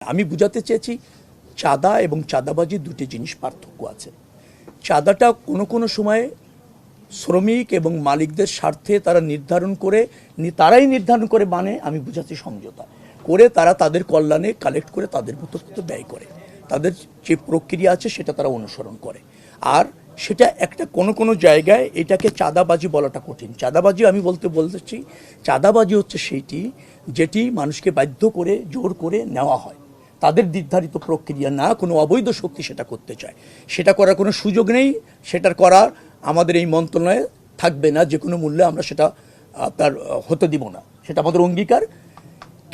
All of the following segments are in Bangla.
আমি বুঝাতে চেয়েছি চাঁদা এবং চাঁদাবাজি দুটি জিনিস পার্থক্য আছে। চাঁদাটা কোনো সময় শ্রমিক এবং মালিকদের স্বার্থে তারা তারাই নির্ধারণ করে মানে আমি বুঝাচ্ছি সমঝোতা করে তারা তাদের কল্যাণে কালেক্ট করে তাদের মতো ব্যয় করে, তাদের যে প্রক্রিয়া আছে সেটা তারা অনুসরণ করে। আর সেটা একটা কোনো জায়গায় এটাকে চাঁদাবাজি বলাটা কঠিন। চাঁদাবাজি আমি বলতেছি চাঁদাবাজি হচ্ছে সেইটি যেটি মানুষকে বাধ্য করে জোর করে নেওয়া হয়, তাদের নির্ধারিত প্রক্রিয়া না, কোনো অবৈধ শক্তি সেটা করতে চায়, সেটা করার কোনো সুযোগ নেই, সেটার করার আমাদের এই মন্ত্রণালয়ে থাকবে না, যে কোনো মূল্যে আমরা সেটা তার হতে দিব না, সেটা আমাদের অঙ্গীকার।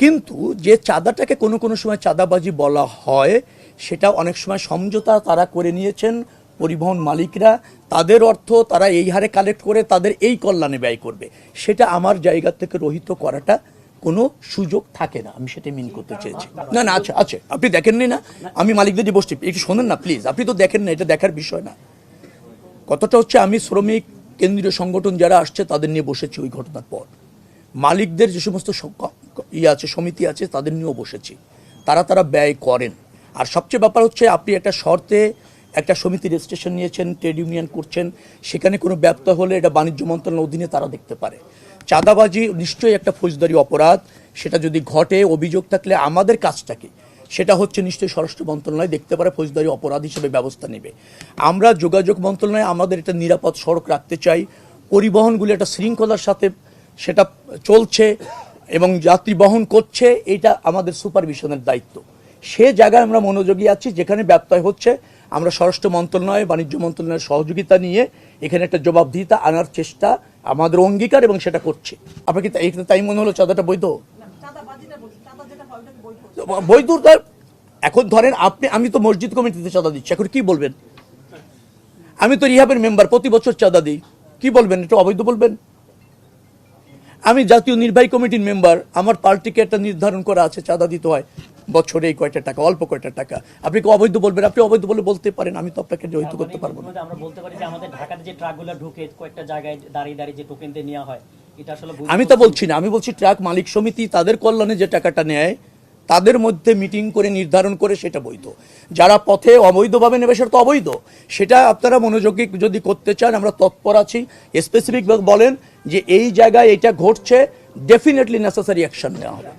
কিন্তু যে চাঁদাটাকে কোনো সময় চাঁদাবাজি বলা হয় সেটা অনেক সময় সমঝোতা তারা করে নিয়েছেন পরিবহন মালিকরা, তাদের অর্থ তারা এই হারে কালেক্ট করে তাদের এই কল্যাণে ব্যয় করবে, সেটা আমার জায়গা থেকে রহিত করাটা কোনো সুযোগ থাকে না। আমি সেটা মিন করতে চেয়েছি। না আছে আপনি দেখেননি না, আমি মালিকদের যে বসছি, একটু শোনেন না প্লিজ, আপনি তো দেখেন না, এটা দেখার বিষয় না। কতটা হচ্ছে আমি শ্রমিক কেন্দ্রীয় সংগঠন যারা আসছে তাদের নিয়ে বসেছি ওই ঘটনার পর, মালিকদের যে সমস্ত আছে সমিতি আছে তাদের নিয়েও বসেছি, তারা ব্যয় করেন। আর সবচেয়ে ব্যাপার হচ্ছে আপনি একটা শর্তে একটা সমিতি রেজিস্ট্রেশন নিয়েছেন, ট্রেড ইউনিয়ন করছেন, সেখানে কোনো ব্যত্যয় হলে এটা বাণিজ্য মন্ত্রণালয়ের অধীনে তারা দেখতে পারে। চাঁদাবাজি নিশ্চয়ই একটা ফৌজদারি অপরাধ, সেটা যদি ঘটে অভিযোগ থাকলে আমাদের কাজটাকে সেটা হচ্ছে নিশ্চয়ই স্বরাষ্ট্র মন্ত্রণালয় দেখতে পারে, ফৌজদারি অপরাধ হিসেবে ব্যবস্থা নেবে। আমরা যোগাযোগ মন্ত্রণালয়ে আমাদের এটা নিরাপদ সড়ক রাখতে চাই, পরিবহনগুলো একটা শৃঙ্খলার সাথে সেটা চলছে এবং যাত্রী বহন করছে, এটা আমাদের সুপারভিশনের দায়িত্ব। সে জায়গায় আমরা মনোযোগী আছি, যেখানে ব্যত্যয় হচ্ছে আমরা স্বরাষ্ট্র মন্ত্রণালয় বাণিজ্য মন্ত্রণালয়ের সহযোগিতা নিয়ে এখানে একটা জবাবদিহিতা আনার চেষ্টা আমাদের অঙ্গীকার এবং সেটা করছে। আপনাকে তাই মনে হলো চাঁদাটা বৈধ? বৈধ এখন ধরেন আমি তো মসজিদ কমিটিতে চাঁদা দিচ্ছি, এখন কি বলবেন? আমি তো রিহাবের মেম্বার, প্রতি বছর চাঁদা দিই, কি বলবেন? এটা অবৈধ বলবেন? আমি জাতীয় নির্বাহী কমিটির মেম্বার, আমার পার্টিকে একটা নির্ধারণ করা আছে চাঁদা দিতে হয় বছরে এই কয়টা টাকা, অল্প কয়টা টাকা, আপনি কি অবৈধ বলবেন? আপনি অবৈধ বলে বলতে পারেন, আমি তো আপনাকে জড়িত করতে পারবো না। আমরা বলতে পারি যে আমাদের ঢাকাতে যে ট্রাকগুলো ঢুকে কয়েকটা জায়গায় দাঁড়িয়ে যে টোকেন দিয়ে নেওয়া হয়, এটা আসলে আমি তা বলছি না, আমি বলছি ট্রাক মালিক সমিতি তাদের কল্যাণে যে টাকাটা নেয় তাদের মধ্যে মিটিং করে নির্ধারণ করে সেটা বৈধ। যারা পথে অবৈধভাবে নেবে সেটা তো অবৈধ, সেটা আপনারা মনোযোগী যদি করতে চান আমরা তৎপর আছি। স্পেসিফিক বলেন যে এই জায়গায় এটা ঘটছে, ডেফিনেটলি নেসেসারি অ্যাকশন নেওয়া হবে।